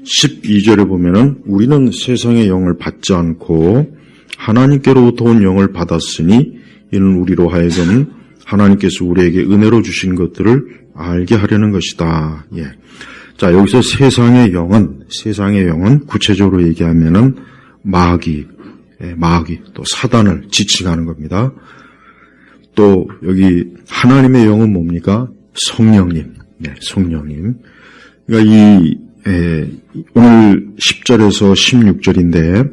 12절에 보면은 우리는 세상의 영을 받지 않고 하나님께로부터 온 영을 받았으니 이는 우리로 하여금 하나님께서 우리에게 은혜로 주신 것들을 알게 하려는 것이다. 예. 자, 여기서 세상의 영은 구체적으로 얘기하면은 마귀, 또 사단을 지칭하는 겁니다. 또 여기 하나님의 영은 뭡니까? 성령님. 네, 성령님. 그러니까 오늘 10절에서 16절인데,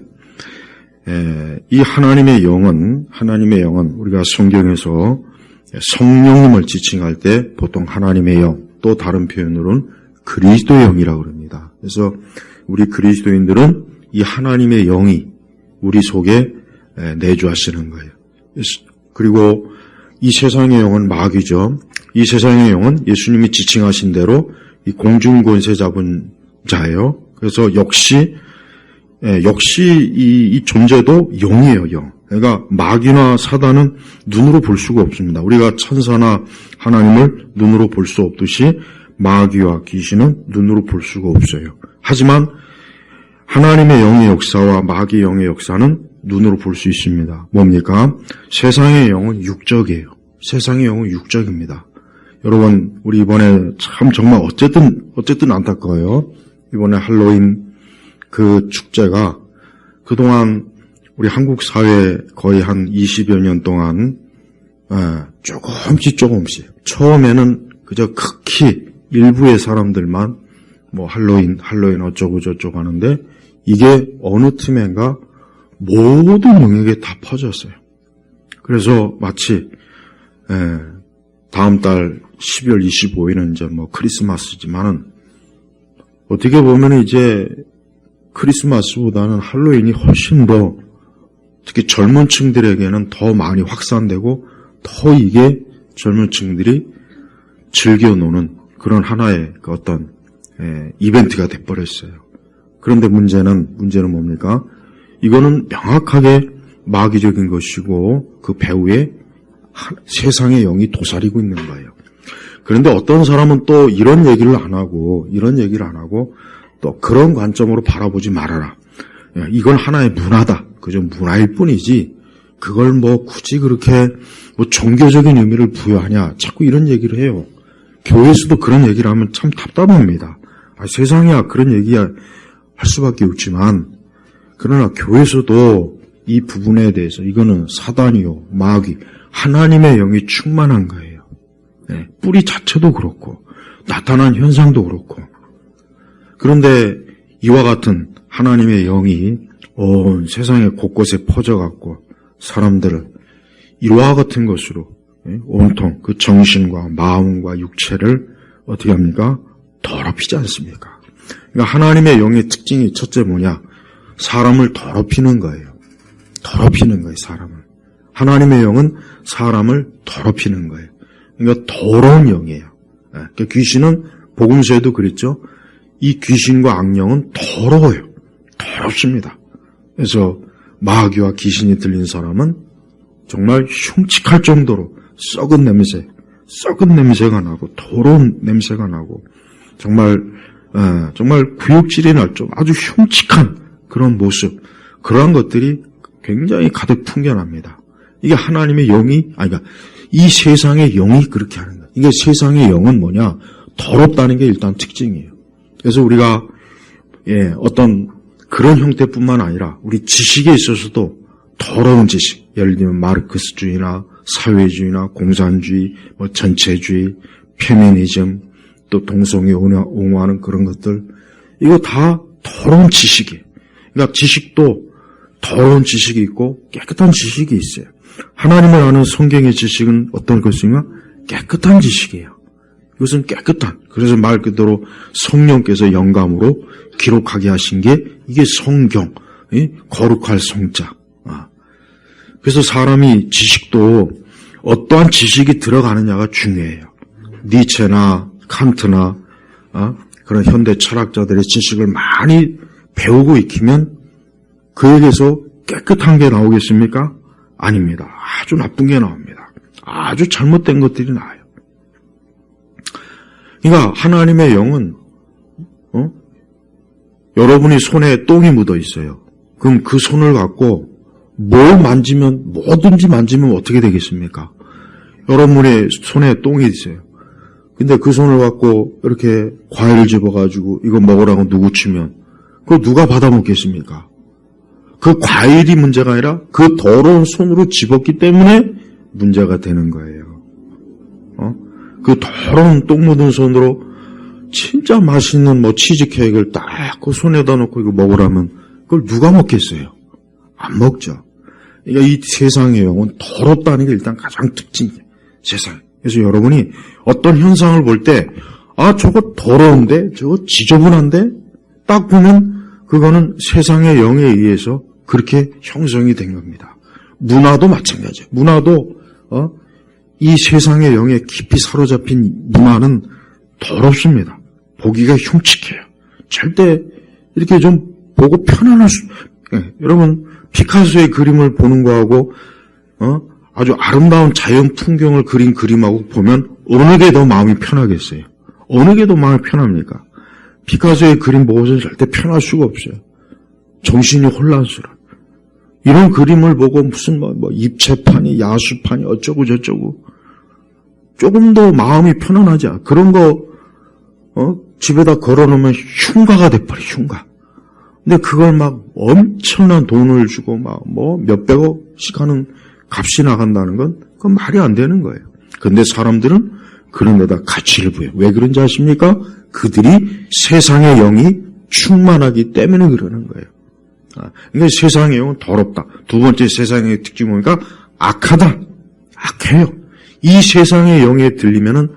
이 하나님의 영은 우리가 성경에서 성령님을 지칭할 때 보통 하나님의 영, 또 다른 표현으로는 그리스도의 영이라고 합니다. 그래서 우리 그리스도인들은 이 하나님의 영이 우리 속에 내주하시는 거예요. 그리고 이 세상의 영은 마귀죠. 이 세상의 영은 예수님이 지칭하신 대로 이 공중권세 잡은 자예요. 그래서 역시 이 존재도 영이에요, 영. 그러니까 마귀나 사단은 눈으로 볼 수가 없습니다. 우리가 천사나 하나님을 눈으로 볼 수 없듯이 마귀와 귀신은 눈으로 볼 수가 없어요. 하지만 하나님의 영의 역사와 마귀의 영의 역사는 눈으로 볼 수 있습니다. 뭡니까? 세상의 영은 육적이에요. 세상의 영은 육적입니다. 여러분, 우리 이번에 참 정말 어쨌든 안타까워요. 이번에 할로윈 그 축제가 그동안 우리 한국 사회 거의 한 20여 년 동안 조금씩 처음에는 그저 극히 일부의 사람들만 뭐 할로윈 어쩌고 저쩌고 하는데 이게 어느 틈엔가 모든 영역에 다 퍼졌어요. 그래서 마치 다음 달 12월 25일은 이제 뭐 크리스마스지만은 어떻게 보면 이제 크리스마스보다는 할로윈이 훨씬 더 특히 젊은 층들에게는 더 많이 확산되고 더 이게 젊은 층들이 즐겨 노는 그런 하나의 그 어떤 이벤트가 돼버렸어요. 그런데 문제는 뭡니까? 이거는 명확하게 마귀적인 것이고 그 배후에 세상의 영이 도사리고 있는 거예요. 그런데 어떤 사람은 또 이런 얘기를 안 하고 또 그런 관점으로 바라보지 말아라. 이건 하나의 문화다. 그저 문화일 뿐이지 그걸 뭐 굳이 그렇게 뭐 종교적인 의미를 부여하냐. 자꾸 이런 얘기를 해요. 교회에서도 그런 얘기를 하면 참 답답합니다. 세상이야 그런 얘기야 할 수밖에 없지만 그러나 교회에서도 이 부분에 대해서 이거는 사단이요 마귀 하나님의 영이 충만한 거예요. 뿌리 자체도 그렇고 나타난 현상도 그렇고 그런데 이와 같은 하나님의 영이 온 세상의 곳곳에 퍼져갖고 사람들을 이와 같은 것으로 온통 그 정신과 마음과 육체를 어떻게 합니까? 더럽히지 않습니까? 그러니까 하나님의 영의 특징이 첫째 뭐냐? 사람을 더럽히는 거예요. 사람을. 하나님의 영은 사람을 더럽히는 거예요. 그러니까 더러운 영이에요. 그러니까 귀신은 복음서에도 그랬죠. 이 귀신과 악령은 더러워요. 더럽습니다. 그래서 마귀와 귀신이 들린 사람은 정말 흉측할 정도로 썩은 냄새가 나고 더러운 냄새가 나고 정말 구역질이 날 좀 아주 흉측한 그런 모습 그러한 것들이 굉장히 가득 풍겨납니다. 이게 하나님의 영이 그러니까 이 세상의 영이 그렇게 하는 거예요. 이게 세상의 영은 뭐냐? 더럽다는 게 일단 특징이에요. 그래서 우리가 어떤 그런 형태뿐만 아니라 우리 지식에 있어서도 더러운 지식, 예를 들면 마르크스주의나 사회주의나 공산주의, 뭐 전체주의, 페미니즘, 또 동성애 옹호하는 그런 것들 이거 다 더러운 지식이에요. 그러니까 지식도 더러운 지식이 있고 깨끗한 지식이 있어요. 하나님을 아는 성경의 지식은 어떤 것인가? 깨끗한 지식이에요. 이것은 깨끗한. 그래서 말 그대로 성령께서 영감으로 기록하게 하신 게 이게 성경, 거룩할 성자. 그래서 사람이 지식도 어떠한 지식이 들어가느냐가 중요해요. 니체나 칸트나 그런 현대 철학자들의 지식을 많이 배우고 익히면 그에게서 깨끗한 게 나오겠습니까? 아닙니다. 아주 나쁜 게 나옵니다. 아주 잘못된 것들이 나와요. 그러니까 하나님의 영은 여러분이 손에 똥이 묻어 있어요. 그럼 그 손을 갖고 뭘 만지면, 뭐든지 만지면 어떻게 되겠습니까? 여러분의 손에 똥이 있어요. 근데 그 손을 갖고 이렇게 과일을 집어가지고 이거 먹으라고 누구 치면 그거 누가 받아 먹겠습니까? 그 과일이 문제가 아니라 그 더러운 손으로 집었기 때문에 문제가 되는 거예요. 그 더러운 똥 묻은 손으로 진짜 맛있는 뭐 치즈케이크를 딱 그 손에다 놓고 이거 먹으라면 그걸 누가 먹겠어요? 안 먹죠. 그러니까 이 세상의 영은 더럽다는 게 일단 가장 특징이에요. 세상. 그래서 여러분이 어떤 현상을 볼 때, 아, 저거 더러운데? 저거 지저분한데? 딱 보면 그거는 세상의 영에 의해서 그렇게 형성이 된 겁니다. 문화도 마찬가지예요. 문화도, 이 세상의 영에 깊이 사로잡힌 문화는 더럽습니다. 보기가 흉측해요. 절대 이렇게 좀 보고 편안할 수, 여러분, 피카소의 그림을 보는 거하고, 아주 아름다운 자연 풍경을 그린 그림하고 보면 어느 게 더 마음이 편하겠어요? 어느 게 더 마음이 편합니까? 피카소의 그림 보고서는 절대 편할 수가 없어요. 정신이 혼란스러워. 이런 그림을 보고 무슨 입체판이, 야수판이 어쩌고 저쩌고 조금 더 마음이 편안하지 않아. 그런 거 집에다 걸어놓으면 흉가가 돼버려. 흉가. 근데 그걸 막 엄청난 돈을 주고 막 몇백억씩 하는 값이 나간다는 건 그건 말이 안 되는 거예요. 그런데 사람들은 그런 데다 가치를 부여해요. 왜 그런지 아십니까? 그들이 세상의 영이 충만하기 때문에 그러는 거예요. 그러니까 세상의 영은 더럽다. 두 번째 세상의 특징이 뭐니까 악하다. 악해요. 이 세상의 영에 들리면은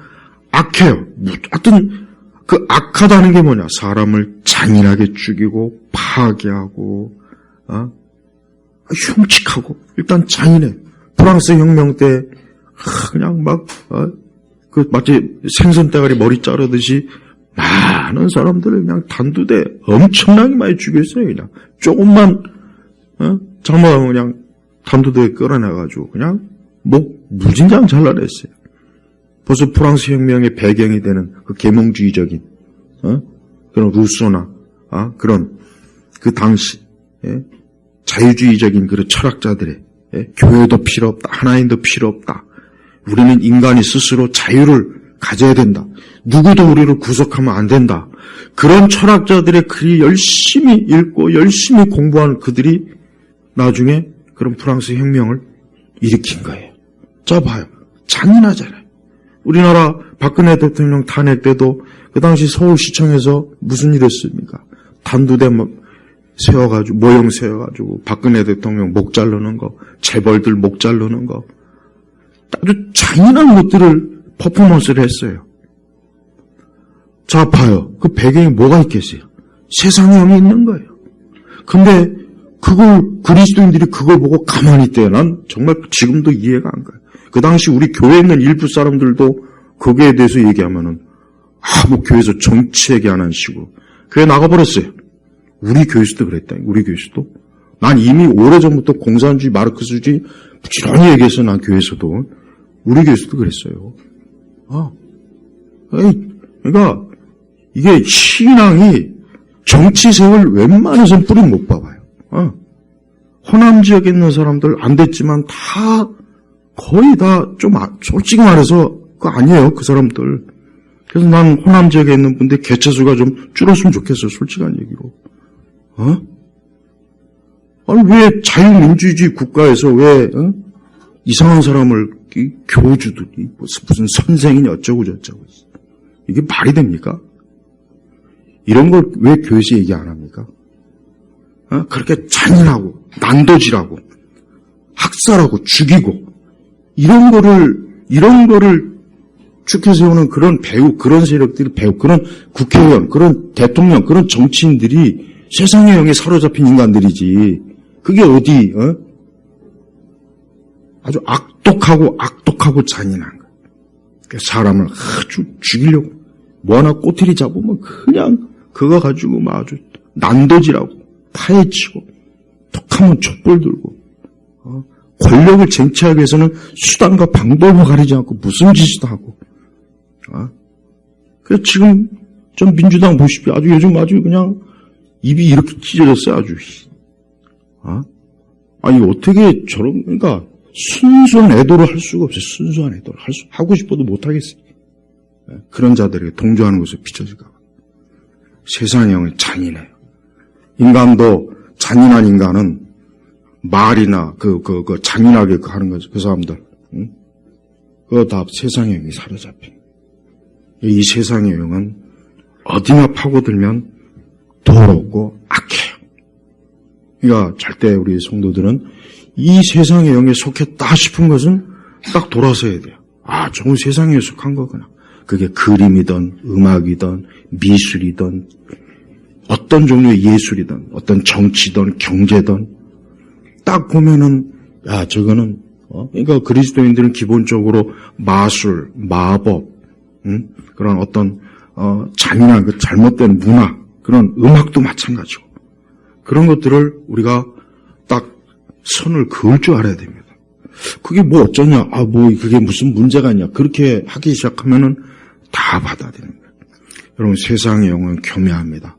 악해요. 하여튼 그 악하다는 게 뭐냐? 사람을 잔인하게 죽이고 파괴하고 흉측하고 일단 잔인해. 프랑스 혁명 때 그냥 막 마치 생선 대가리 머리 자르듯이 많은 사람들을 그냥 단두대 엄청나게 많이 죽였어요. 그냥 조금만 잘못하면 그냥 단두대에 끌어내가지고 그냥 목 무진장 잘라냈어요. 벌써 프랑스 혁명의 배경이 되는 그 계몽주의적인 그런 루소나 그런 그 당시 자유주의적인 그런 철학자들의 교회도 필요 없다. 하나님도 필요 없다. 우리는 인간이 스스로 자유를 가져야 된다. 누구도 우리를 구속하면 안 된다. 그런 철학자들의 글이 열심히 읽고 열심히 공부한 그들이 나중에 그런 프랑스 혁명을 일으킨 거예요. 자 봐요. 잔인하잖아요. 우리나라 박근혜 대통령 탄핵 때도 그 당시 서울시청에서 무슨 일 했습니까? 단두대 세워가지고, 모형 세워가지고, 박근혜 대통령 목 자르는 거, 재벌들 목 자르는 거, 아주 잔인한 것들을 퍼포먼스를 했어요. 자, 봐요. 그 배경에 뭐가 있겠어요? 세상의 영이 있는 거예요. 근데 그걸, 그리스도인들이 그걸 보고 가만히 있대요. 난 정말 지금도 이해가 안 가요. 그 당시 우리 교회에 있는 일부 사람들도 거기에 대해서 얘기하면은, 뭐 교회에서 정치 얘기 안 하는 식으로. 교회 나가버렸어요. 우리 교회에서도 그랬다. 우리 교회에서도. 난 이미 오래전부터 공산주의, 마르크스주의 부지런히 얘기해서 난 교회에서도. 우리 교회에서도 그랬어요. 그러니까 이게 신앙이 정치색을 웬만해서는 뿌리 못 봐봐요. 호남 지역에 있는 사람들 안 됐지만 다 거의 다 좀 솔직히 말해서 그거 아니에요. 그 사람들. 그래서 난 호남 지역에 있는 분들 개체수가 좀 줄었으면 좋겠어요. 솔직한 얘기로. 아니 왜 자유민주주의 국가에서 왜 이상한 사람을 교주들이 무슨 선생이니 어쩌고 저쩌고 이게 말이 됩니까? 이런 걸 왜 교회에서 얘기 안 합니까? 그렇게 잔인하고 난도질하고 학살하고 죽이고 이런 거를 축해 세우는 그런 배우, 그런 세력들이 배우, 그런 국회의원, 그런 대통령, 그런 정치인들이 세상의 영에 사로잡힌 인간들이지. 그게 어디, 아주 악독하고 잔인한 거야. 사람을 아주 죽이려고, 뭐 하나 꼬투리 잡으면 그냥 그거 가지고 막 아주 난도질하고, 파헤치고, 톡하면 촛불 들고, 권력을 쟁취하기 위해서는 수단과 방법을 가리지 않고 무슨 짓이도 하고, 그래서 지금 전 민주당 보십시오. 아주 요즘 아주 그냥 입이 이렇게 찢어졌어요, 아주. 아니, 어떻게 그러니까, 순수한 애도를 할 수가 없어요. 순수한 애도를. 하고 싶어도 못하겠어요. 그런 자들에게 동조하는 것을 비춰질까 봐. 세상의 영이 잔인해요. 인간도, 잔인한 인간은 말이나 잔인하게 하는 거죠. 그 사람들. 응? 그거 다 세상의 영이 사로잡힌. 이 세상의 영은 어디나 파고들면 더럽고 악해요. 그러니까 절대 우리 성도들은 이 세상의 영에 속했다 싶은 것은 딱 돌아서야 돼요. 저건 세상에 속한 거구나. 그게 그림이든 음악이든 미술이든 어떤 종류의 예술이든 어떤 정치든 경제든 딱 보면은 저거는 그러니까 그리스도인들은 기본적으로 마술, 마법, 그런 어떤 잔인한 그 잘못된 문화, 그런 음악도 마찬가지고 그런 것들을 우리가 딱 선을 그을 줄 알아야 됩니다. 그게 뭐 어쩌냐, 그게 무슨 문제가 있냐, 그렇게 하기 시작하면은 다 받아들이는 거예요. 여러분, 세상의 영은 교묘합니다.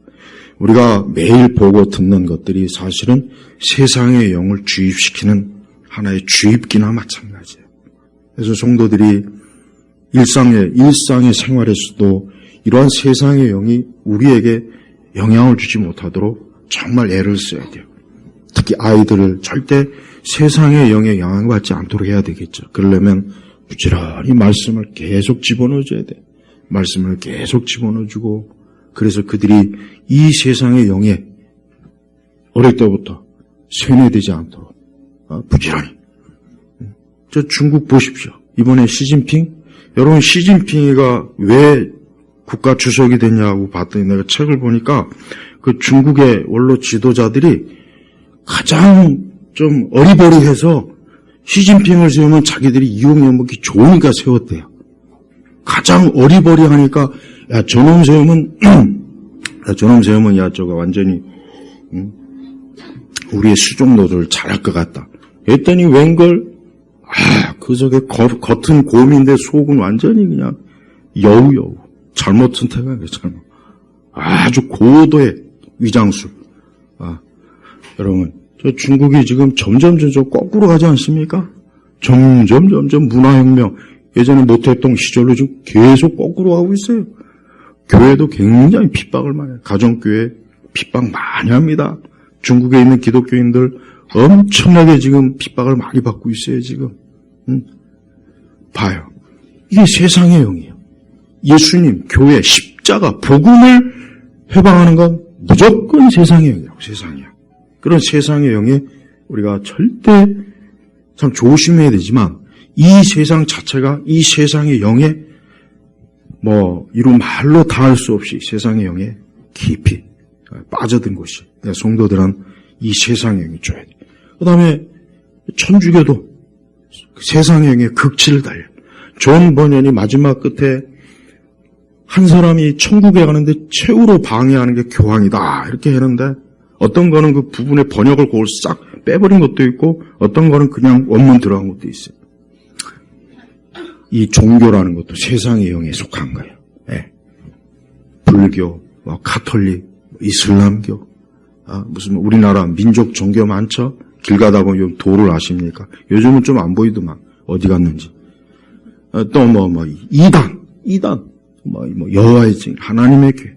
우리가 매일 보고 듣는 것들이 사실은 세상의 영을 주입시키는 하나의 주입기나 마찬가지예요. 그래서 성도들이 일상의 생활에서도 이러한 세상의 영이 우리에게 영향을 주지 못하도록 정말 애를 써야 돼요. 특히 아이들을 절대 세상의 영에 영향을 받지 않도록 해야 되겠죠. 그러려면 부지런히 말씀을 계속 집어넣어줘야 돼. 말씀을 계속 집어넣어주고, 그래서 그들이 이 세상의 영에 어릴 때부터 세뇌되지 않도록 부지런히. 저 중국 보십시오. 이번에 시진핑, 여러분 시진핑이가 왜 국가 주석이 됐냐고 봤더니 내가 책을 보니까 그 중국의 원로 지도자들이 가장 좀 어리버리해서 시진핑을 세우면 자기들이 이용해 먹기 좋으니까 세웠대요. 가장 어리버리하니까 저놈 세우면 저거 완전히 우리의 수종노조를 잘할 것 같다. 했더니 웬걸 그 속에 겉은 곰인데 속은 완전히 그냥 여우 잘못 선택한 거잖아. 아주 고도의 위장술. 여러분, 저 중국이 지금 점점 거꾸로 가지 않습니까? 점점 문화혁명, 예전에 모태동 시절로 지금 계속 거꾸로 가고 있어요. 교회도 굉장히 핍박을 많이 해요. 가정교회 핍박 많이 합니다. 중국에 있는 기독교인들 엄청나게 지금 핍박을 많이 받고 있어요, 지금. 봐요. 이게 세상의 영이에요. 예수님, 교회, 십자가, 복음을 해방하는 건 무조건 세상의 영이라고, 세상의 영. 그런 세상의 영에 우리가 절대 참 조심해야 되지만, 이 세상 자체가 이 세상의 영에 이런 말로 다 할 수 없이 세상의 영에 깊이 빠져든 곳이, 성도들은 이 세상의 영이 줘야 돼. 그 다음에 천주교도 세상의 영의 극치를 달려. 존 버년이 마지막 끝에 한 사람이 천국에 가는데 최후로 방해하는 게 교황이다 이렇게 했는데, 어떤 거는 그 부분의 번역을 그걸 싹 빼버린 것도 있고, 어떤 거는 그냥 원문 들어간 것도 있어요. 이 종교라는 것도 세상의 영에 속한 거예요. 불교, 가톨릭, 이슬람교, 무슨 우리나라 민족 종교 많죠? 길 가다 보면 도를 아십니까? 요즘은 좀 안 보이더만 어디 갔는지. 또 이단, 여호와의 증인, 하나님의 교회,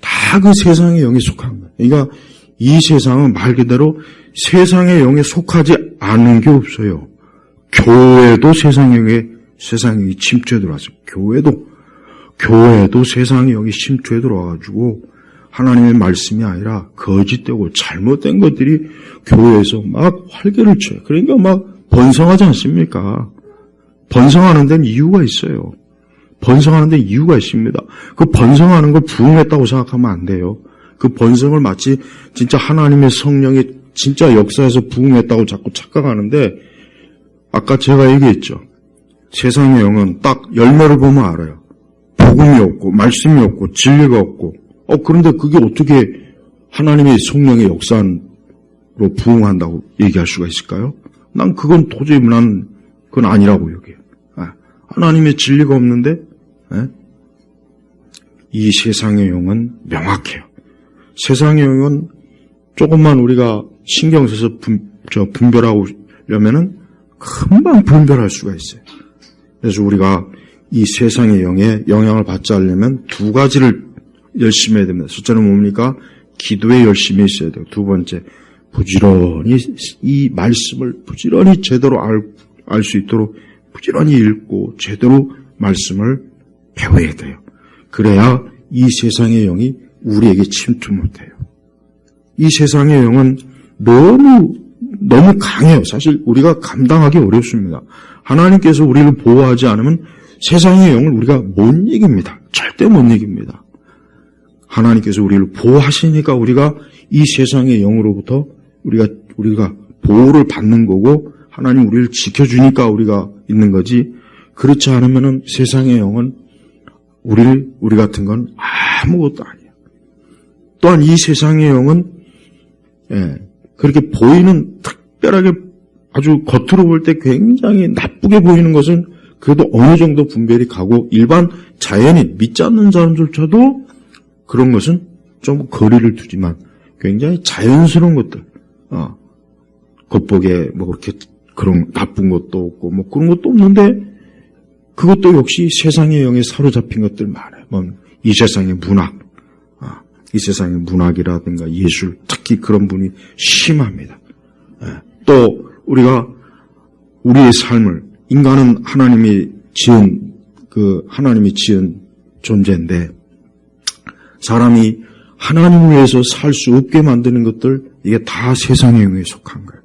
다 그 세상의 영에 속한 거예요. 그러니까 이 세상은 말 그대로 세상의 영에 속하지 않은 게 없어요. 교회도 세상의 영이 침투해 들어왔어요. 교회도 세상의 영이 침투해 들어와가지고 하나님의 말씀이 아니라 거짓되고 잘못된 것들이 교회에서 막 활개를 쳐요. 그러니까 막 번성하지 않습니까? 번성하는 데는 이유가 있어요. 번성하는 데는 이유가 있습니다. 그 번성하는 걸 부흥했다고 생각하면 안 돼요. 그 번성을 마치 진짜 하나님의 성령이 진짜 역사에서 부흥했다고 자꾸 착각하는데, 아까 제가 얘기했죠. 세상의 영은 딱 열매를 보면 알아요. 복음이 없고 말씀이 없고 진리가 없고, 그런데 그게 어떻게 하나님의 성령의 역사로 부흥한다고 얘기할 수가 있을까요? 난 그건 도저히 그건 아니라고 여기요. 하나님의 진리가 없는데 이 세상의 영은 명확해요. 세상의 영은 조금만 우리가 신경 써서 분별하려면은 금방 분별할 수가 있어요. 그래서 우리가 이 세상의 영에 영향을 받지 않으려면 두 가지를 열심히 해야 됩니다. 첫째는 뭡니까? 기도에 열심히 있어야 돼요. 두 번째, 부지런히 이 말씀을 부지런히 제대로 알 수 있도록 부지런히 읽고 제대로 말씀을 배워야 돼요. 그래야 이 세상의 영이 우리에게 침투 못해요. 이 세상의 영은 너무 강해요. 사실 우리가 감당하기 어렵습니다. 하나님께서 우리를 보호하지 않으면 세상의 영을 우리가 못 이깁니다. 절대 못 이깁니다. 하나님께서 우리를 보호하시니까 우리가 이 세상의 영으로부터 우리가 보호를 받는 거고 하나님 우리를 지켜주니까 우리가 있는 거지. 그렇지 않으면은 세상의 영은 우리 같은 건 아무것도 아니에요. 또한 이 세상의 영은 그렇게 보이는 특별하게 아주 겉으로 볼 때 굉장히 나쁘게 보이는 것은 그래도 어느 정도 분별이 가고 일반 자연인 믿지 않는 사람들조차도 그런 것은 좀 거리를 두지만 굉장히 자연스러운 것들 겉보기에 뭐 그렇게 그런 나쁜 것도 없고 뭐 그런 것도 없는데 그것도 역시 세상의 영에 사로잡힌 것들 많아요. 뭐 이 세상의 문학, 이 세상의 문학이라든가 예술, 특히 그런 분이 심합니다. 또 우리가 우리의 삶을 인간은 하나님이 지은 존재인데 사람이 하나님을 위해서 살 수 없게 만드는 것들 이게 다 세상의 영에 속한 거예요.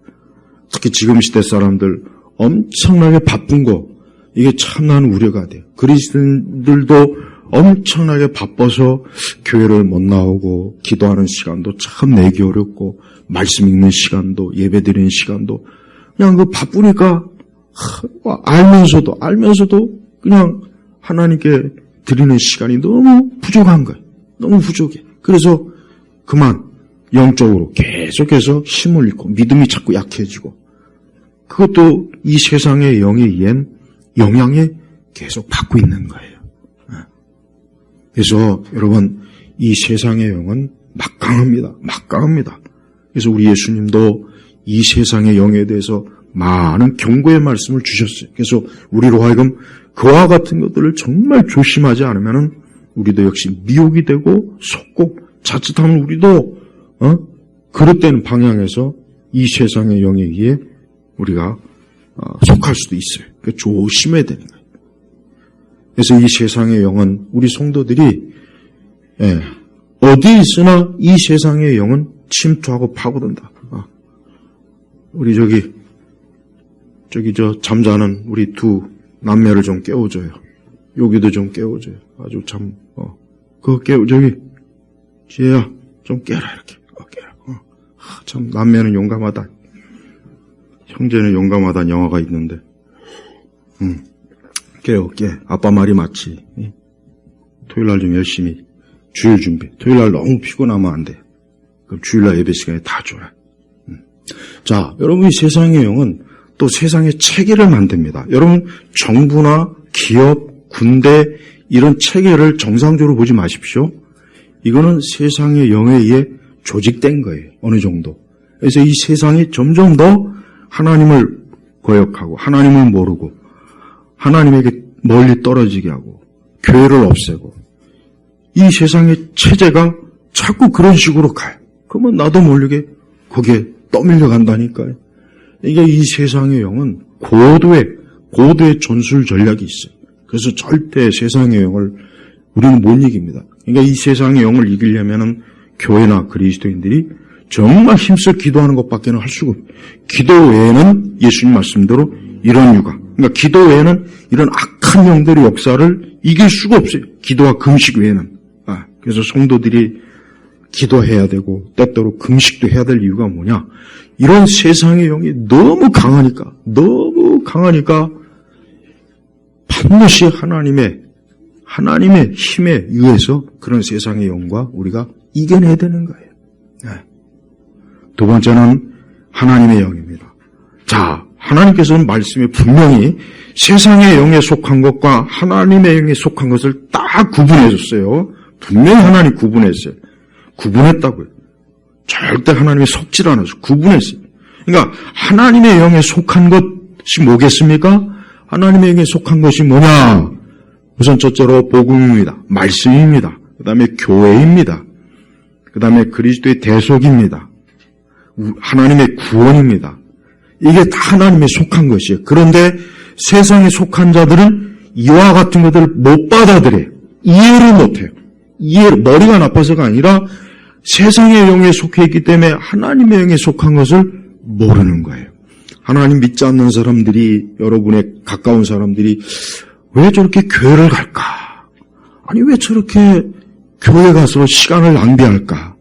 특히 지금 시대 사람들 엄청나게 바쁜 거 이게 참 나는 우려가 돼요. 그리스도인들도 엄청나게 바빠서 교회를 못 나오고 기도하는 시간도 참 내기 어렵고 말씀 읽는 시간도 예배 드리는 시간도 그냥 그 바쁘니까 알면서도 그냥 하나님께 드리는 시간이 너무 부족한 거예요. 너무 부족해. 그래서 그만 영적으로 계속해서 힘을 잃고 믿음이 자꾸 약해지고 그것도 이 세상의 영에 의한 영향에 계속 받고 있는 거예요. 그래서 여러분 이 세상의 영은 막강합니다. 그래서 우리 예수님도 이 세상의 영에 대해서 많은 경고의 말씀을 주셨어요. 그래서 우리로 하여금 그와 같은 것들을 정말 조심하지 않으면은 우리도 역시 미혹이 되고 속고 자칫하면 우리도 그릇되는 방향에서 이 세상의 영에 의해 우리가 속할 수도 있어요. 그러니까 조심해야 되는 거예요. 그래서 이 세상의 영은 우리 성도들이 어디 있으나 이 세상의 영은 침투하고 파고든다. 우리 저 잠자는 우리 두 남매를 좀 깨워줘요. 여기도 좀 깨워줘요. 아주 참 그거 지혜야 좀 깨라 이렇게 깨라. 참 남매는 용감하다. 형제는 용감하다는 영화가 있는데 깨. 아빠 말이 맞지. 토요일날 좀 열심히 주일 준비. 토요일날 너무 피곤하면 안 돼. 그럼 주일날 예배 시간에 다 줘라. 자, 여러분 이 세상의 영은 또 세상의 체계를 만듭니다. 여러분 정부나 기업, 군대 이런 체계를 정상적으로 보지 마십시오. 이거는 세상의 영에 의해 조직된 거예요. 어느 정도. 그래서 이 세상이 점점 더 하나님을 거역하고 하나님을 모르고 하나님에게 멀리 떨어지게 하고 교회를 없애고 이 세상의 체제가 자꾸 그런 식으로 가요. 그러면 나도 모르게 거기에 떠밀려 간다니까요. 그러니까 이 세상의 영은 고도의 전술 전략이 있어요. 그래서 절대 세상의 영을 우리는 못 이깁니다. 그러니까 이 세상의 영을 이기려면은 교회나 그리스도인들이 정말 힘써 기도하는 것밖에는 할 수가 없어요. 기도 외에는 예수님 말씀대로 이런 유가. 그러니까 기도 외에는 이런 악한 영들의 역사를 이길 수가 없어요. 기도와 금식 외에는. 그래서 성도들이 기도해야 되고 때때로 금식도 해야 될 이유가 뭐냐. 이런 세상의 영이 너무 강하니까 반드시 하나님의 힘에 의해서 그런 세상의 영과 우리가 이겨내야 되는 거예요. 두 번째는 하나님의 영입니다. 자, 하나님께서는 말씀에 분명히 세상의 영에 속한 것과 하나님의 영에 속한 것을 딱 구분해 줬어요. 분명히 하나님 구분했어요. 구분했다고요. 절대 하나님이 섞질 않아서 구분했어요. 그러니까 하나님의 영에 속한 것이 뭐겠습니까? 하나님의 영에 속한 것이 뭐냐? 우선 첫째로 복음입니다. 말씀입니다. 그 다음에 교회입니다. 그 다음에 그리스도의 대속입니다. 하나님의 구원입니다. 이게 다 하나님에 속한 것이에요. 그런데 세상에 속한 자들은 이와 같은 것들을 못 받아들여요. 이해를 못해요. 머리가 나빠서가 아니라 세상의 영에 속해 있기 때문에 하나님의 영에 속한 것을 모르는 거예요. 하나님 믿지 않는 사람들이, 여러분의 가까운 사람들이 왜 저렇게 교회를 갈까? 아니 왜 저렇게 교회 가서 시간을 낭비할까?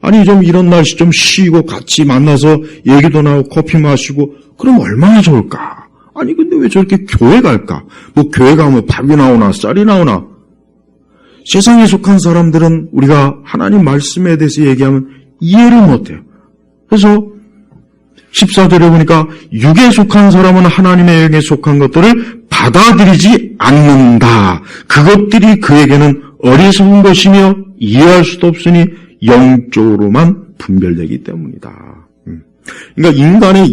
아니 좀 이런 날씨 좀 쉬고 같이 만나서 얘기도 나누고 커피 마시고 그럼 얼마나 좋을까? 아니 근데 왜 저렇게 교회 갈까? 뭐 교회 가면 밥이 나오나 쌀이 나오나? 세상에 속한 사람들은 우리가 하나님 말씀에 대해서 얘기하면 이해를 못해요. 그래서 14절에 보니까 육에 속한 사람은 하나님의 영에 속한 것들을 받아들이지 않는다. 그것들이 그에게는 어리석은 것이며 이해할 수도 없으니 영적으로만 분별되기 때문이다. 그러니까 인간의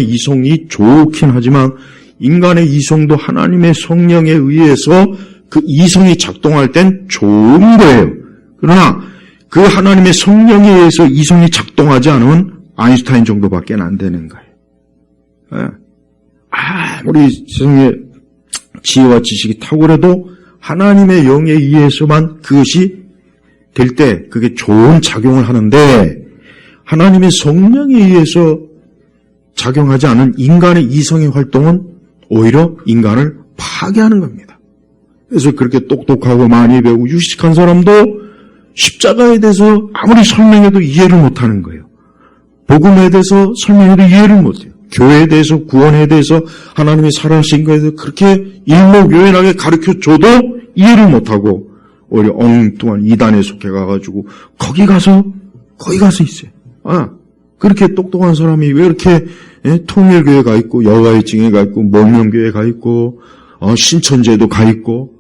이성이 좋긴 하지만 인간의 이성도 하나님의 성령에 의해서 그 이성이 작동할 땐 좋은 거예요. 그러나 그 하나님의 성령에 의해서 이성이 작동하지 않으면 아인슈타인 정도밖에 안 되는 거예요. 아무리 세상에 지혜와 지식이 탁월해도 하나님의 영에 의해서만 그것이 될 때 그게 좋은 작용을 하는데 하나님의 성령에 의해서 작용하지 않은 인간의 이성의 활동은 오히려 인간을 파괴하는 겁니다. 그래서 그렇게 똑똑하고 많이 배우고 유식한 사람도 십자가에 대해서 아무리 설명해도 이해를 못하는 거예요. 복음에 대해서 설명해도 이해를 못해요. 교회에 대해서, 구원에 대해서, 하나님이 살아신 것에 대해서 그렇게 일목요연하게 가르쳐줘도 이해를 못하고 오히려 엉뚱한 이단에 속해 가가지고 거기 가서 있어요. 그렇게 똑똑한 사람이 왜 이렇게 통일교회 가 있고 여호와의 증인에 가 있고 목명교회 가 있고 신천지에도 가 있고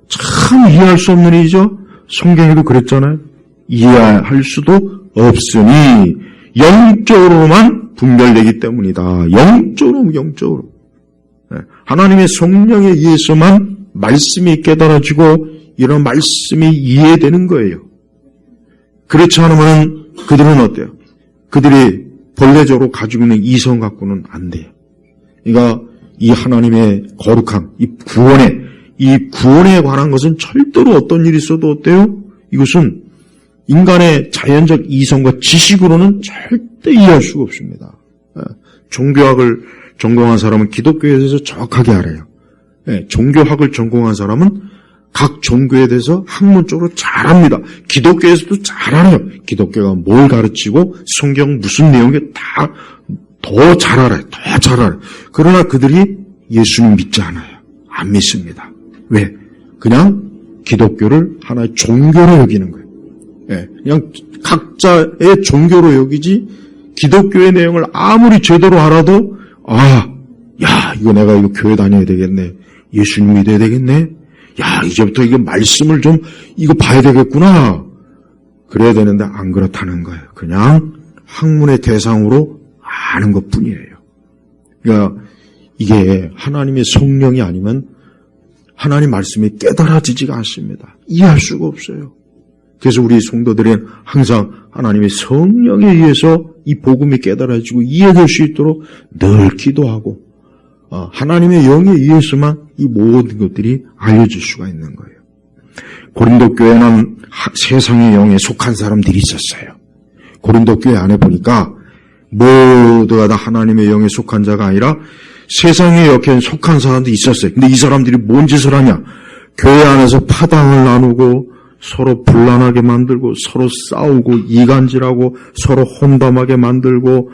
참 이해할 수 없는 일이죠. 성경에도 그랬잖아요. 이해할 수도 없으니 영적으로만 분별되기 때문이다. 영적으로. 하나님의 성령에 의해서만 말씀이 깨달아지고 이런 말씀이 이해되는 거예요. 그렇지 않으면 그들은 어때요? 그들이 본래적으로 가지고 있는 이성 갖고는 안 돼요. 그러니까 이 하나님의 거룩함, 이 구원에 관한 것은 절대로 어떤 일이 있어도 어때요? 이것은 인간의 자연적 이성과 지식으로는 절대 이해할 수가 없습니다. 종교학을 전공한 사람은 기독교에 대해서 정확하게 알아요. 종교학을 전공한 사람은 각 종교에 대해서 학문적으로 잘 압니다. 기독교에서도 잘 알아요. 기독교가 뭘 가르치고 성경 무슨 내용이 다 더 잘 알아요. 더 잘 알아요. 그러나 그들이 예수님 믿지 않아요. 안 믿습니다. 왜? 그냥 기독교를 하나의 종교로 여기는 거예요. 그냥 각자의 종교로 여기지 기독교의 내용을 아무리 제대로 알아도 이거 내가 이거 교회 다녀야 되겠네. 예수님 믿어야 되겠네. 이제부터 이거 말씀을 좀 이거 봐야 되겠구나. 그래야 되는데 안 그렇다는 거예요. 그냥 학문의 대상으로 아는 것뿐이에요. 그러니까 이게 하나님의 성령이 아니면 하나님 말씀이 깨달아지지가 않습니다. 이해할 수가 없어요. 그래서 우리 성도들은 항상 하나님의 성령에 의해서 이 복음이 깨달아지고 이해될 수 있도록 늘 기도하고 하나님의 영에 의해서만 이 모든 것들이 알려질 수가 있는 거예요. 고린도 교회는 세상의 영에 속한 사람들이 있었어요. 고린도 교회 안에 보니까 모두가 다 하나님의 영에 속한 자가 아니라 세상의 영에 속한 사람들이 있었어요. 근데 이 사람들이 뭔 짓을 하냐? 교회 안에서 파당을 나누고 서로 분란하게 만들고 서로 싸우고 이간질하고 서로 혼담하게 만들고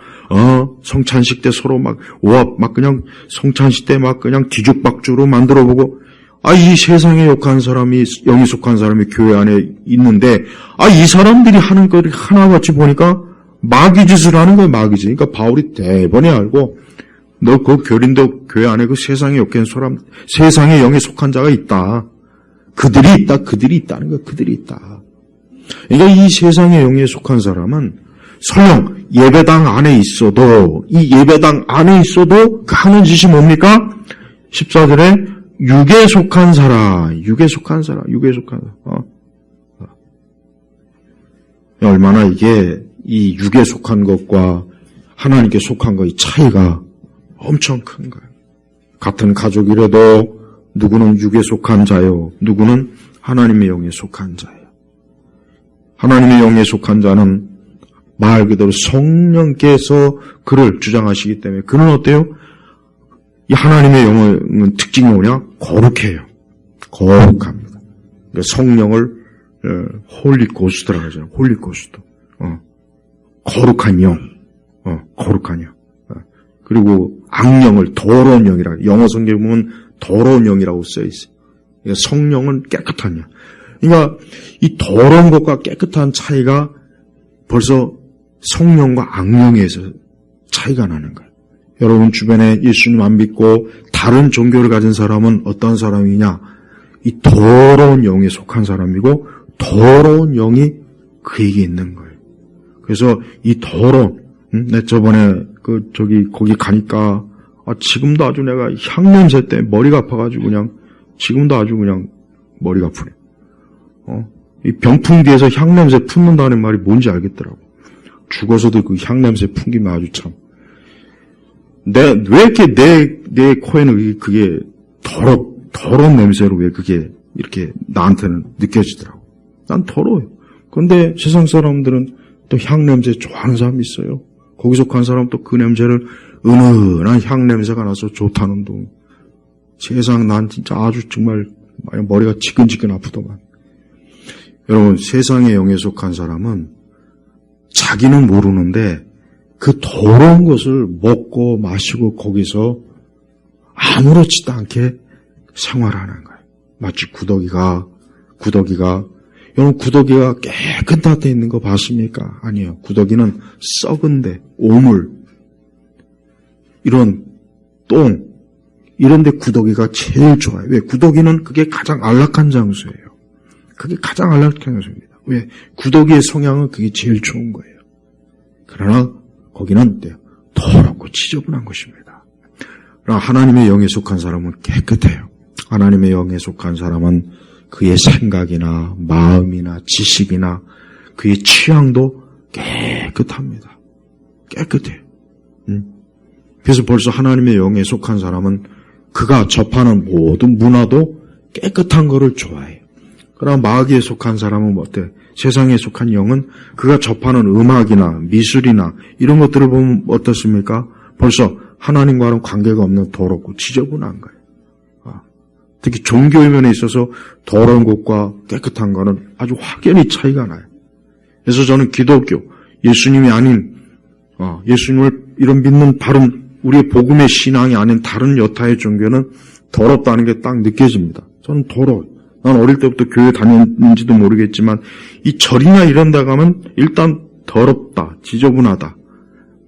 성찬식 때 서로 막 그냥 성찬식 때 막 그냥 뒤죽박죽으로 만들어보고 이 세상에 영이 속한 사람이 교회 안에 있는데 이 사람들이 하는 걸 하나같이 보니까 마귀짓을 하는 거예요. 마귀짓. 그러니까 바울이 대번에 알고 너 그 고린도 교회 안에 그 세상에 속한 사람, 세상의 영에 속한 자가 있다. 그들이 있다는 거야. 그들이 있다. 그러니까 이 세상의 영에 속한 사람은 설령 예배당 안에 있어도, 이 예배당 안에 있어도 그 하는 짓이 뭡니까? 14절에 육에 속한 사람, 육에 속한 사람. 얼마나 이게 이 육에 속한 것과 하나님께 속한 것의 차이가 엄청 큰 거예요. 같은 가족이라도 누구는 육에 속한 자요, 누구는 하나님의 영에 속한 자예요. 하나님의 영에 속한 자는 말 그대로 성령께서 그를 주장하시기 때문에 그는 어때요? 이 하나님의 영은 특징이 뭐냐? 거룩해요. 거룩합니다. 그러니까 성령을 홀리고스트라고 하잖아요. 홀리고스트. 거룩한 영. 거룩한 영. 그리고 악령을 더러운 영이라고, 영어 성경에 보면 더러운 영이라고 써있어요. 그러니까 성령은 깨끗한 영. 그러니까 이 더러운 것과 깨끗한 차이가 벌써 성령과 악령에서 차이가 나는 거예요. 여러분 주변에 예수님 안 믿고 다른 종교를 가진 사람은 어떤 사람이냐? 이 더러운 영에 속한 사람이고 더러운 영이 그에게 있는 거예요. 그래서 이 더러운, 내 저번에 거기 가니까 지금도 아주 내가 향냄새 때문에 머리가 아파가지고 지금도 아주 머리가 아프네. 이 병풍 뒤에서 향냄새 품는다는 말이 뭔지 알겠더라고. 죽어서도 그 향냄새 풍기면 아주 참. 왜 이렇게 내 코에는 그게 더러운 냄새로 왜 그게 이렇게 나한테는 느껴지더라고. 난 더러워요. 그런데 세상 사람들은 또 향냄새 좋아하는 사람이 있어요. 거기 속한 사람 또 그 냄새를 은은한 향냄새가 나서 좋다는 둥. 세상 난 진짜 아주 정말 머리가 지끈지끈 아프더만. 여러분 세상의 영에 속한 사람은 자기는 모르는데 그 더러운 것을 먹고 마시고 거기서 아무렇지도 않게 생활하는 거예요. 마치 구더기가 여러분 구더기가 깨끗한 데 있는 거 봤습니까? 아니에요. 구더기는 썩은 데, 오물, 이런 똥, 이런 데 구더기가 제일 좋아요. 왜? 구더기는 그게 가장 안락한 장소예요. 그게 가장 안락한 장소입니다. 왜? 구더기의 성향은 그게 제일 좋은 거예요. 그러나 거기는 어때요? 더럽고 지저분한 것입니다. 그러나 하나님의 영에 속한 사람은 깨끗해요. 하나님의 영에 속한 사람은 그의 생각이나 마음이나 지식이나 그의 취향도 깨끗합니다. 깨끗해요. 그래서 벌써 하나님의 영에 속한 사람은 그가 접하는 모든 문화도 깨끗한 거를 좋아해요. 그러나 마귀에 속한 사람은 어때요? 세상에 속한 영은 그가 접하는 음악이나 미술이나 이런 것들을 보면 어떻습니까? 벌써 하나님과는 관계가 없는 더럽고 지저분한 거예요. 특히 종교의 면에 있어서 더러운 것과 깨끗한 것은 아주 확연히 차이가 나요. 그래서 저는 기독교, 예수님이 아닌, 예수님을 이런 믿는 바른 우리의 복음의 신앙이 아닌 다른 여타의 종교는 더럽다는 게 딱 느껴집니다. 저는 더러워요. 난 어릴 때부터 교회 다녔는지도 모르겠지만 이 절이나 이런 데 가면 일단 더럽다, 지저분하다.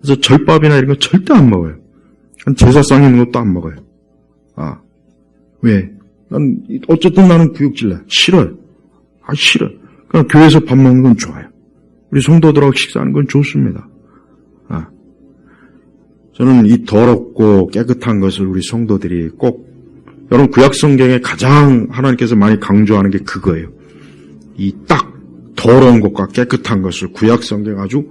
그래서 절밥이나 이런 거 절대 안 먹어요. 제사상 있는 것도 안 먹어요. 왜? 어쨌든 나는 구역질내. 싫어요. 싫어요. 그냥 교회에서 밥 먹는 건 좋아요. 우리 성도들하고 식사하는 건 좋습니다. 저는 이 더럽고 깨끗한 것을 우리 성도들이 꼭, 여러분 구약성경에 가장 하나님께서 많이 강조하는 게 그거예요. 이 딱 더러운 것과 깨끗한 것을 구약성경 아주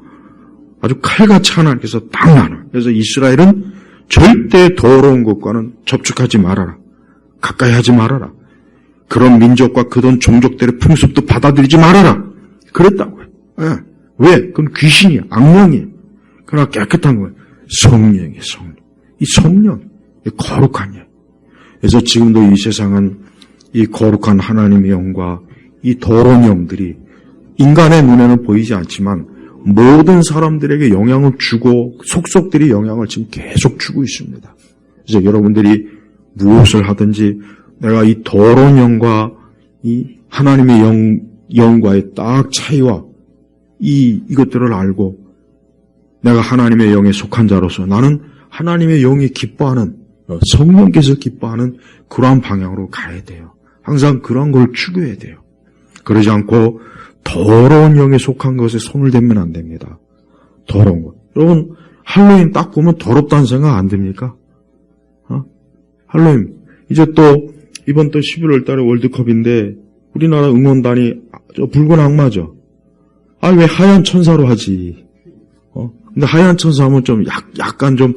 칼같이 하나님께서 딱 나눠요. 그래서 이스라엘은 절대 더러운 것과는 접촉하지 말아라. 가까이 하지 말아라. 그런 민족과 그런 종족들의 풍습도 받아들이지 말아라. 그랬다고요. 왜? 그건 귀신이야. 악령이에요. 그러나 깨끗한 거예요. 성령이에요. 성령. 이 성령. 이 거룩한 영. 그래서 지금도 이 세상은 이 거룩한 하나님의 영과 이 더러운 영들이 인간의 눈에는 보이지 않지만 모든 사람들에게 영향을 주고 속속들이 영향을 지금 계속 주고 있습니다. 그래서 여러분들이 무엇을 하든지 내가 이 더러운 영과 이 하나님의 영과의 딱 차이와 이것들을 알고 내가 하나님의 영에 속한 자로서 나는 하나님의 영이 기뻐하는, 성령께서 기뻐하는 그러한 방향으로 가야 돼요. 항상 그러한 걸 추구해야 돼요. 그러지 않고 더러운 영에 속한 것에 손을 대면 안 됩니다. 더러운 것. 여러분, 할로윈 딱 보면 더럽다는 생각 안 듭니까? 할로윈. 이제 또, 이번 또 11월 달에 월드컵인데, 우리나라 응원단이 저 붉은 악마죠. 왜 하얀 천사로 하지? 근데 하얀 천사 하면 좀 약간 좀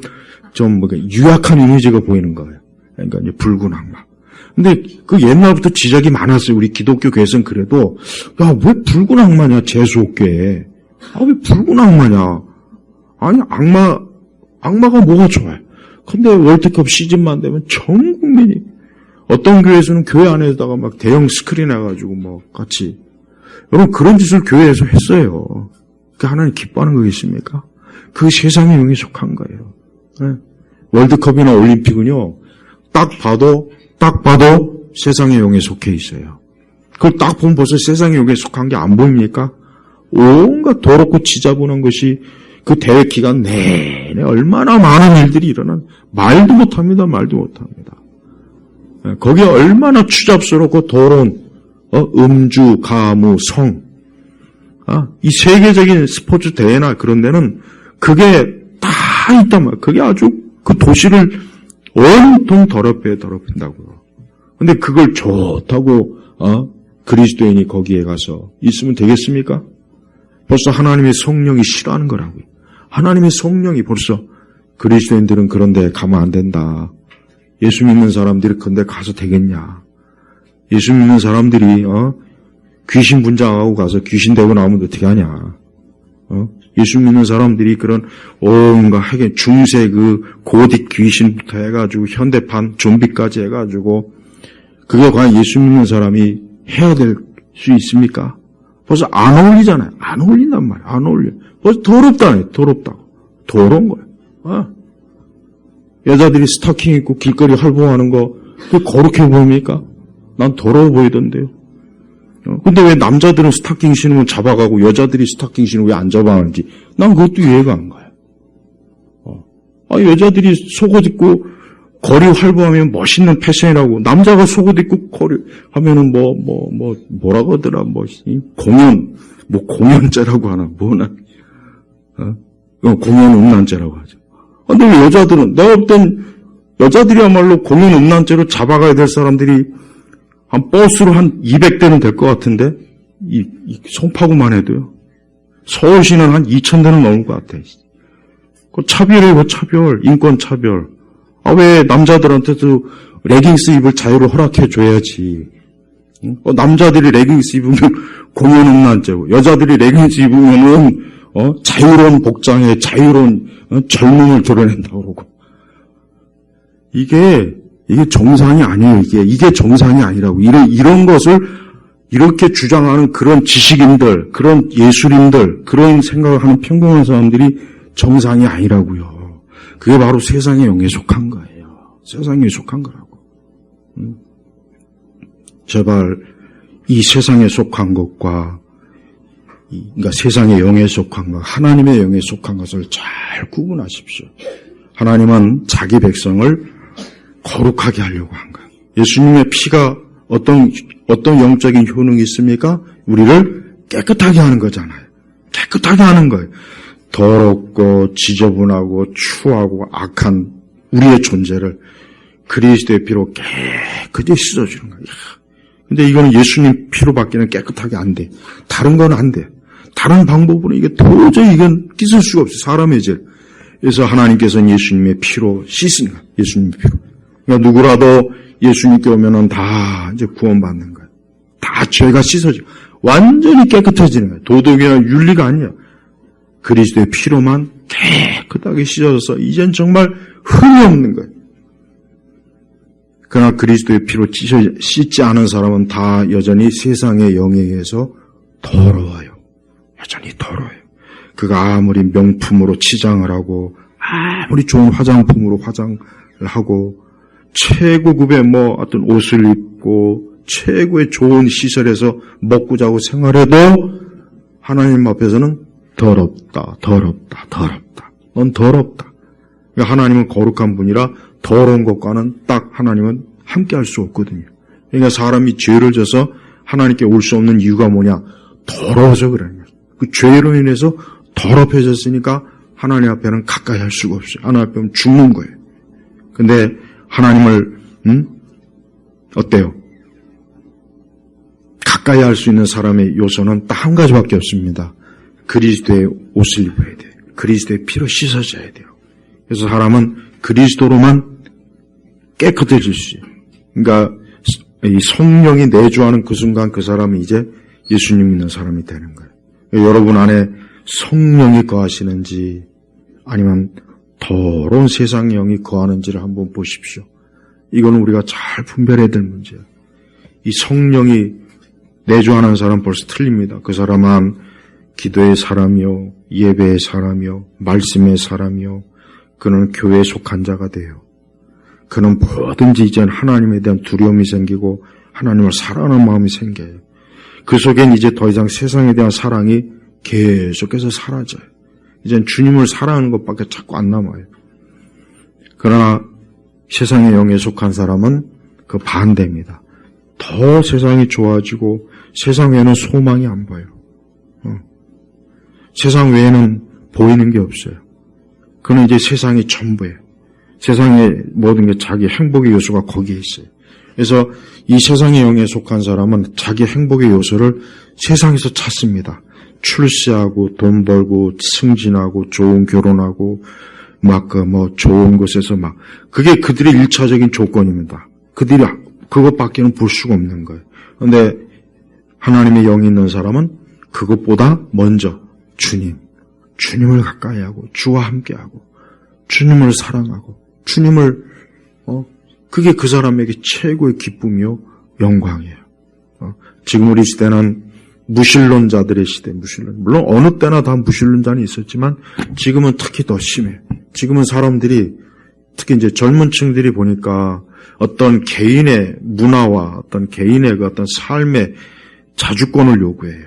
유약한 이미지가 보이는 거예요. 그러니까 이제 붉은 악마. 근데 그 옛날부터 지적이 많았어요. 우리 기독교 교회에서는 그래도, 야, 왜 붉은 악마냐, 재수없게. 왜 붉은 악마냐. 아니, 악마가 뭐가 좋아요. 근데 월드컵 시즌만 되면 전 국민이, 어떤 교회에서는 교회 안에다가 막 대형 스크린 해가지고 뭐 같이, 여러분 그런 짓을 교회에서 했어요. 그 하나님 기뻐하는 거겠습니까? 그 세상의 영에 속한 거예요. 네. 월드컵이나 올림픽은요, 딱 봐도 세상의 영에 속해 있어요. 그걸 딱 보면 벌써 세상의 영에 속한 게 안 보입니까? 온갖 더럽고 지저분한 것이 그 대회 기간 내내 얼마나 많은 일들이 일어난, 말도 못합니다. 거기에 얼마나 추잡스럽고 더러운 음주, 가무, 성, 이 세계적인 스포츠 대회나 그런 데는 그게 다 있단 말이에요. 그게 아주 그 도시를 온통 더럽힌다고요. 근데 그걸 좋다고 그리스도인이 거기에 가서 있으면 되겠습니까? 벌써 하나님의 성령이 싫어하는 거라고요. 하나님의 성령이 벌써 그리스도인들은 그런 데 가면 안 된다. 예수 믿는 사람들이 그런 데 가서 되겠냐. 예수 믿는 사람들이 귀신 분장하고 가서 귀신 되고 나오면 어떻게 하냐. 예수 믿는 사람들이 그런 온갖 하긴 중세 그 고딕 귀신부터 해가지고 현대판 좀비까지 해가지고 그게 과연 예수 믿는 사람이 해야 될 수 있습니까? 벌써 안 어울리잖아요. 안 어울린단 말이에요. 안 어울려. 벌써 더럽다네. 더럽다고. 더러운 거예요. 여자들이 스타킹 입고 길거리 활보하는 거 그게 거룩해 보입니까? 난 더러워 보이던데요. 근데 왜 남자들은 스타킹 신으면 잡아가고 여자들이 스타킹 신으면 왜 안 잡아가는지 난 그것도 이해가 안 가요. 여자들이 속옷 입고 거리 활보하면 멋있는 패션이라고 남자가 속옷 입고 거리 하면은 뭐라고 하더라 공연죄라고 하나 뭐나 공연 음란죄라고 하죠. 근데 왜 여자들은 내가 볼 땐 여자들이야말로 공연 음란죄로 잡아가야 될 사람들이 한 버스로 한 200대는 될 것 같은데 이 송파구만 해도요. 서울시는 한 2000대는 넘을 것 같아. 그 차별이고 차별, 인권 차별. 왜 남자들한테도 레깅스 입을 자유를 허락해 줘야지. 남자들이 레깅스 입으면 공연 음란죄고 여자들이 레깅스 입으면은 자유로운 복장에 자유로운 젊음을 드러낸다고 그러고. 이게 정상이 아니에요. 이게 정상이 아니라고. 이런 것을 이렇게 주장하는 그런 지식인들, 그런 예술인들, 그런 생각을 하는 평범한 사람들이 정상이 아니라고요. 그게 바로 세상의 영에 속한 거예요. 세상에 속한 거라고. 제발 이 세상에 속한 것과 그러니까 세상의 영에 속한 것, 하나님의 영에 속한 것을 잘 구분하십시오. 하나님은 자기 백성을 거룩하게 하려고 한 거예요. 예수님의 피가 어떤 영적인 효능이 있습니까? 우리를 깨끗하게 하는 거잖아요. 깨끗하게 하는 거예요. 더럽고 지저분하고 추하고 악한 우리의 존재를 그리스도의 피로 깨끗이 씻어주는 거예요. 근데 이거는 예수님 피로밖에는 깨끗하게 안 돼. 다른 건 안 돼. 다른 방법으로 이게 도저히 이건 씻을 수가 없어요. 사람의 죄. 그래서 하나님께서는 예수님의 피로 씻은 거예요. 예수님의 피로. 그러니까 누구라도 예수님께 오면은 다 이제 구원받는 거예요. 다 죄가 씻어지고 완전히 깨끗해지는 거예요. 도덕이나 윤리가 아니야. 그리스도의 피로만 깨끗하게 씻어져서 이젠 정말 흠이 없는 거예요. 그러나 그리스도의 피로 씻지 않은 사람은 다 여전히 세상의 영에 의해서 더러워요. 여전히 더러워요. 그가 아무리 명품으로 치장을 하고 아무리 좋은 화장품으로 화장을 하고 최고급의 어떤 옷을 입고 최고의 좋은 시설에서 먹고 자고 생활해도 하나님 앞에서는 더럽다. 넌 더럽다. 그러니까 하나님은 거룩한 분이라 더러운 것과는 딱 하나님은 함께 할 수 없거든요. 그러니까 사람이 죄를 져서 하나님께 올 수 없는 이유가 뭐냐? 더러워서 그러는 거예요. 그 죄로 인해서 더럽혀졌으니까 하나님 앞에는 가까이 할 수가 없어요. 하나님 앞에는 죽는 거예요. 근데 하나님을 어때요? 가까이 할 수 있는 사람의 요소는 딱 한 가지밖에 없습니다. 그리스도의 옷을 입어야 돼요. 그리스도의 피로 씻어져야 돼요. 그래서 사람은 그리스도로만 깨끗해질 수 있어요. 그러니까 이 성령이 내주하는 그 순간 그 사람이 이제 예수님 믿는 사람이 되는 거예요. 여러분 안에 성령이 거하시는지 아니면 더러운 세상의 영이 거하는지를 한번 보십시오. 이거는 우리가 잘 분별해야 될 문제예요. 이 성령이 내주하는 사람 벌써 틀립니다. 그 사람은 기도의 사람이요, 예배의 사람이요, 말씀의 사람이요, 그는 교회에 속한 자가 돼요. 그는 뭐든지 이제 하나님에 대한 두려움이 생기고 하나님을 사랑하는 마음이 생겨요. 그 속엔 이제 더 이상 세상에 대한 사랑이 계속해서 사라져요. 이젠 주님을 사랑하는 것밖에 자꾸 안 남아요. 그러나 세상의 영에 속한 사람은 그 반대입니다. 더 세상이 좋아지고 세상 외에는 소망이 안 보여요. 세상 외에는 보이는 게 없어요. 그는 이제 세상이 전부예요. 세상의 모든 게 자기 행복의 요소가 거기에 있어요. 그래서 이 세상의 영에 속한 사람은 자기 행복의 요소를 세상에서 찾습니다. 출세하고 돈 벌고 승진하고 좋은 결혼하고 좋은 곳에서 그게 그들의 1차적인 조건입니다. 그들이 그것밖에는 볼 수가 없는 거예요. 그런데 하나님의 영이 있는 사람은 그것보다 먼저 주님을 가까이 하고 주와 함께하고 주님을 사랑하고 주님을 그게 그 사람에게 최고의 기쁨이요 영광이에요. 지금 우리 시대는 무신론자들의 시대, 물론 어느 때나 다 무신론자는 있었지만 지금은 특히 더 심해요. 지금은 사람들이 특히 이제 젊은 층들이 보니까 어떤 개인의 문화와 어떤 개인의 그 어떤 삶의 자주권을 요구해요.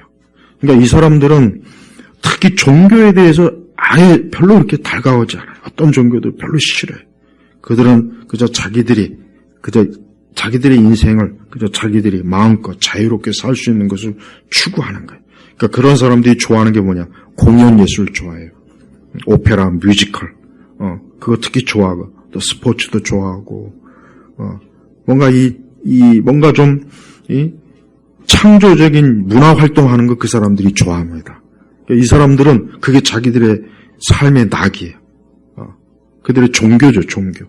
그러니까 이 사람들은 특히 종교에 대해서 아예 별로 그렇게 달가오지 않아요. 어떤 종교도 별로 싫어요. 그들은 그저 자기들의 인생을 그저 자기들이 마음껏 자유롭게 살 수 있는 것을 추구하는 거예요. 그러니까 그런 사람들이 좋아하는 게 뭐냐? 공연 예술 좋아해요. 오페라, 뮤지컬, 그거 특히 좋아하고, 또 스포츠도 좋아하고, 뭔가 뭔가 좀, 창조적인 문화 활동하는 거 그 사람들이 좋아합니다. 그러니까 이 사람들은 그게 자기들의 삶의 낙이에요. 그들의 종교죠, 종교.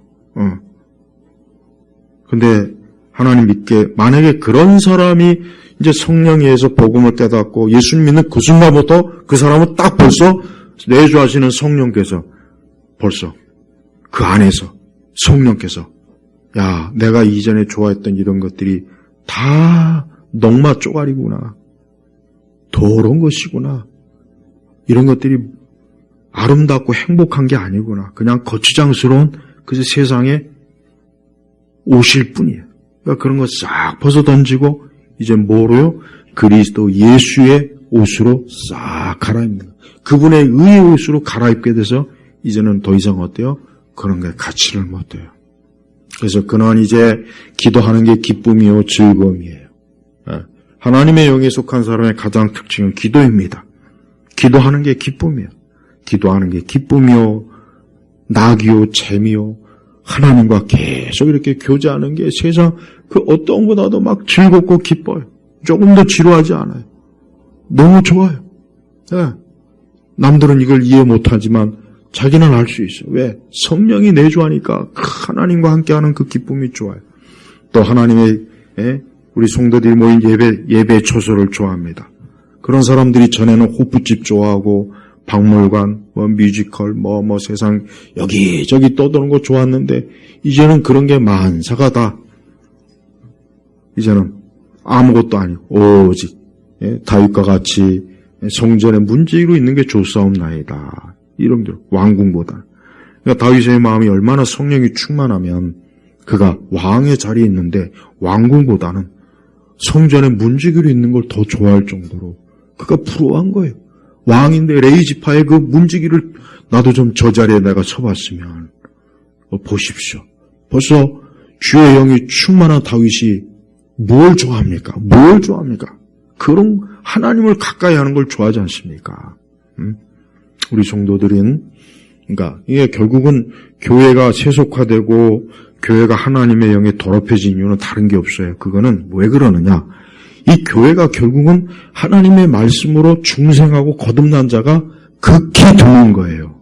근데 하나님 믿게 만약에 그런 사람이 이제 성령에 의해서 복음을 깨닫고 예수 믿는 그 순간부터 그 사람은 딱 벌써 내주하시는 성령께서 벌써 그 안에서 성령께서 야 내가 이전에 좋아했던 이런 것들이 다 넝마 쪼가리구나. 더러운 것이구나. 이런 것들이 아름답고 행복한 게 아니구나. 그냥 거추장스러운 그 세상의 옷일 뿐이에요. 그러니까 그런 거 싹 벗어 던지고 이제 뭐로요? 그리스도 예수의 옷으로 싹 갈아입는 거예요. 그분의 의의 옷으로 갈아입게 돼서 이제는 더 이상 어때요? 그런 게 가치를 못 둬요. 그래서 그는 이제 기도하는 게 기쁨이요 즐거움이에요. 하나님의 영에 속한 사람의 가장 특징은 기도입니다. 기도하는 게 기쁨이에요. 기도하는 게 기쁨이요 낙이요 재미요 하나님과 계속 이렇게 교제하는 게 세상 그 어떤 것보다도 막 즐겁고 기뻐요. 조금 더 지루하지 않아요. 너무 좋아요. 네. 남들은 이걸 이해 못하지만 자기는 알 수 있어요. 왜? 성령이 내주하니까 하나님과 함께하는 그 기쁨이 좋아요. 또 하나님의 우리 성도들이 모인 예배 초소를 좋아합니다. 그런 사람들이 전에는 호프집 좋아하고 박물관, 뮤지컬, 세상 여기저기 떠도는 거 좋았는데 이제는 그런 게 만사가 다 이제는 아무것도 아니고 오직 다윗과 같이 성전에 문지기로 있는 게 좋사옵나이다. 이런 들 왕궁보다. 그러니까 다윗의 마음이 얼마나 성령이 충만하면 그가 왕의 자리에 있는데 왕궁보다는 성전에 문지기로 있는 걸 더 좋아할 정도로 그가 부러워한 거예요. 왕인데 레이지파의 그 문지기를 나도 좀 저 자리에 내가 서봤으면 보십시오. 벌써 주의 영이 충만한 다윗이 뭘 좋아합니까? 뭘 좋아합니까? 그런 하나님을 가까이 하는 걸 좋아하지 않습니까? 우리 성도들은, 그러니까 이게 결국은 교회가 세속화되고 교회가 하나님의 영에 더럽혀진 이유는 다른 게 없어요. 그거는 왜 그러느냐? 이 교회가 결국은 하나님의 말씀으로 중생하고 거듭난 자가 극히 드문 거예요.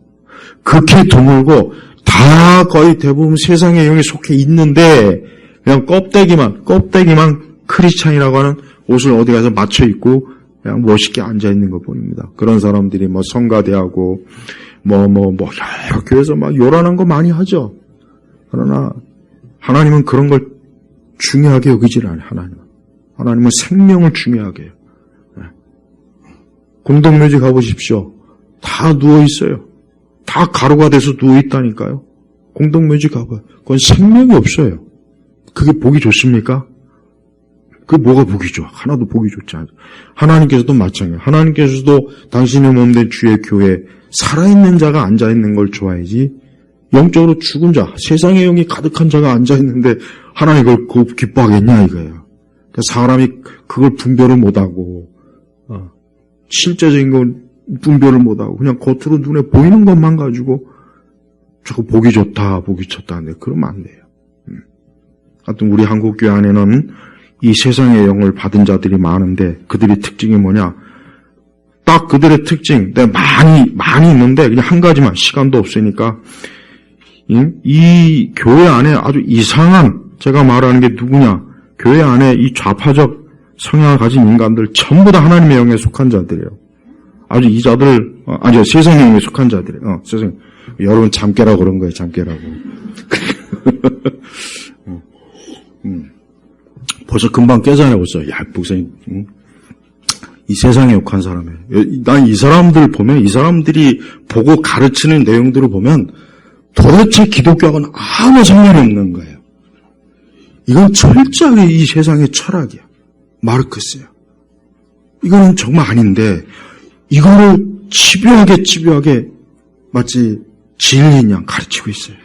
극히 드물고 다 거의 대부분 세상의 영에 속해 있는데 그냥 껍데기만 크리스찬이라고 하는 옷을 어디 가서 맞춰 입고 그냥 멋있게 앉아 있는 거 보입니다. 그런 사람들이 뭐 성가대하고 여러 교회에서 막 요란한 거 많이 하죠. 그러나 하나님은 그런 걸 중요하게 여기질 않아요. 하나님은 생명을 중요하게 해요. 공동묘지 가보십시오. 다 누워있어요. 다 가루가 돼서 누워있다니까요. 공동묘지 가봐요. 그건 생명이 없어요. 그게 보기 좋습니까? 그게 뭐가 보기 좋아? 하나도 보기 좋지 않아요. 하나님께서도 마찬가지예요. 하나님께서도 당신의 몸된 주의 교회에 살아있는 자가 앉아있는 걸 좋아하지, 영적으로 죽은 자, 세상의 영이 가득한 자가 앉아있는데 하나님 그걸 기뻐하겠냐 이거예요. 그러니까 사람이 그걸 분별을 못하고 실제적인 건 분별을 못하고 그냥 겉으로 눈에 보이는 것만 가지고 저거 보기 좋다 하는데 그러면 안 돼요. 하여튼 우리 한국교회 안에는 이 세상의 영을 받은 자들이 많은데 그들의 특징이 뭐냐? 딱 그들의 특징, 많이 있는데 그냥 한 가지만, 시간도 없으니까 이 교회 안에 아주 이상한, 제가 말하는 게 누구냐? 교회 안에 이 좌파적 성향을 가진 인간들 전부 다 하나님의 영에 속한 자들이에요. 아주 이 자들, 세상의 영에 속한 자들이에요. 세상. 여러분 잠깨라고 그런 거예요. 잠깨라고. 벌써 금방 깨잖아요. 벌써. 야, 목사님. 이 세상에 욕한 사람이에요. 난 이 사람들 보면, 이 사람들이 보고 가르치는 내용들을 보면 도대체 기독교하고는 아무 상관이 없는 거예요. 이건 철저하게 이 세상의 철학이야. 마르크스야. 이거는 정말 아닌데 이거를 집요하게 마치 진리인 양 가르치고 있어요.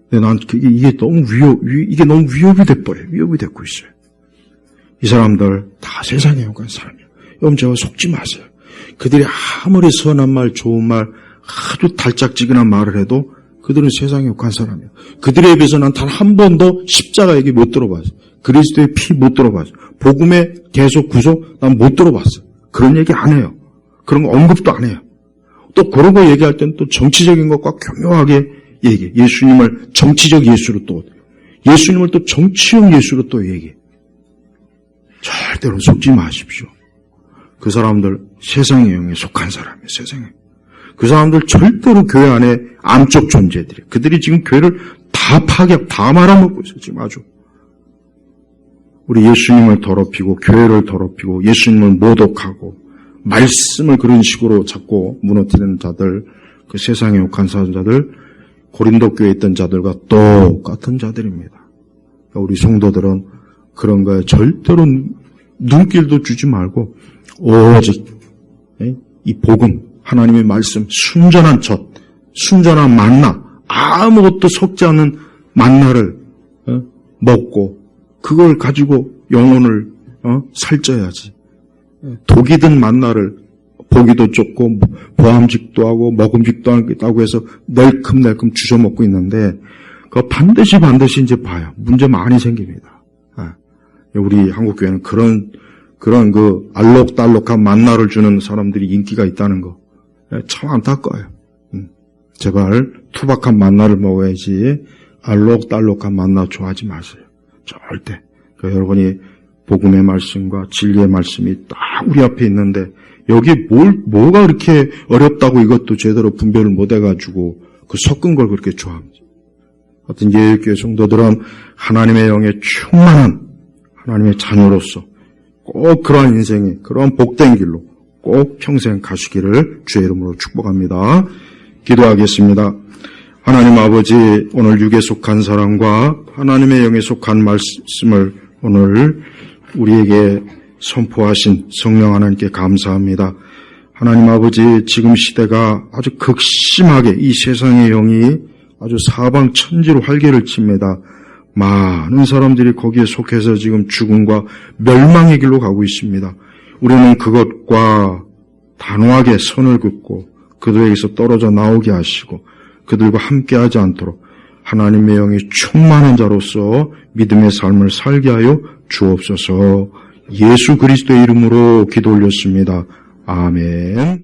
근데 난 이게 너무 위협이 돼버려요. 위협이 되고 있어요. 이 사람들 다 세상에 욕한 사람이에요. 여러분 제가 속지 마세요. 그들이 아무리 선한 말, 좋은 말, 아주 달짝지근한 말을 해도 그들은 세상에 욕한 사람이에요. 그들에 비해서 난 단 한 번도 십자가 얘기 못 들어봤어요. 그리스도의 피 못 들어봤어요. 복음의 계속 구속 난 못 들어봤어요. 그런 얘기 안 해요. 그런 거 언급도 안 해요. 또 그런 거 얘기할 때는 또 정치적인 것과 교묘하게 얘기해. 예수님을 정치적 예수로 또, 예수님을 또 정치형 예수로 또 얘기해. 절대로 속지 마십시오. 그 사람들 세상의 영에 속한 사람이에요. 세상에. 그 사람들 절대로 교회 안에 암적 존재들이에요. 그들이 지금 교회를 다 다 말아먹고 있어요. 지금 아주. 우리 예수님을 더럽히고 교회를 더럽히고 예수님을 모독하고 말씀을 그런 식으로 자꾸 무너뜨리는 자들, 그 세상에 욕한 사람자들, 고린도 교회에 있던 자들과 똑같은 자들입니다. 그러니까 우리 성도들은 그런 거에 절대로 눈길도 주지 말고 오직 이 복음, 하나님의 말씀, 순전한 젖, 순전한 만나, 아무것도 섞지 않은 만나를 먹고 그걸 가지고 영혼을 살쪄야지. 독이 든 만나를 보기도 좁고 보암직도 하고 먹음직도 하고 해서 낼큼낼큼 주워 먹고 있는데 그거 반드시 이제 봐요. 문제 많이 생깁니다. 우리 한국 교회는 그런 그 알록달록한 만나를 주는 사람들이 인기가 있다는 거 참 안타까워요. 제발 투박한 만나를 먹어야지 알록달록한 만나 좋아하지 마세요. 절대. 그러니까 여러분이 복음의 말씀과 진리의 말씀이 딱 우리 앞에 있는데 여기 뭐가 그렇게 어렵다고 이것도 제대로 분별을 못 해가지고 그 섞은 걸 그렇게 좋아합니다. 하여튼 예일교회 성도들은 하나님의 영에 충만한 하나님의 자녀로서 꼭 그러한 인생에 그러한 복된 길로 꼭 평생 가시기를 주의 이름으로 축복합니다. 기도하겠습니다. 하나님 아버지, 오늘 육에 속한 사람과 하나님의 영에 속한 말씀을 오늘 우리에게 선포하신 성령 하나님께 감사합니다. 하나님 아버지, 지금 시대가 아주 극심하게 이 세상의 영이 아주 사방천지로 활개를 칩니다. 많은 사람들이 거기에 속해서 지금 죽음과 멸망의 길로 가고 있습니다. 우리는 그것과 단호하게 선을 긋고 그들에게서 떨어져 나오게 하시고 그들과 함께하지 않도록 하나님의 영이 충만한 자로서 믿음의 삶을 살게 하여 주옵소서. 예수 그리스도의 이름으로 기도 올렸습니다. 아멘.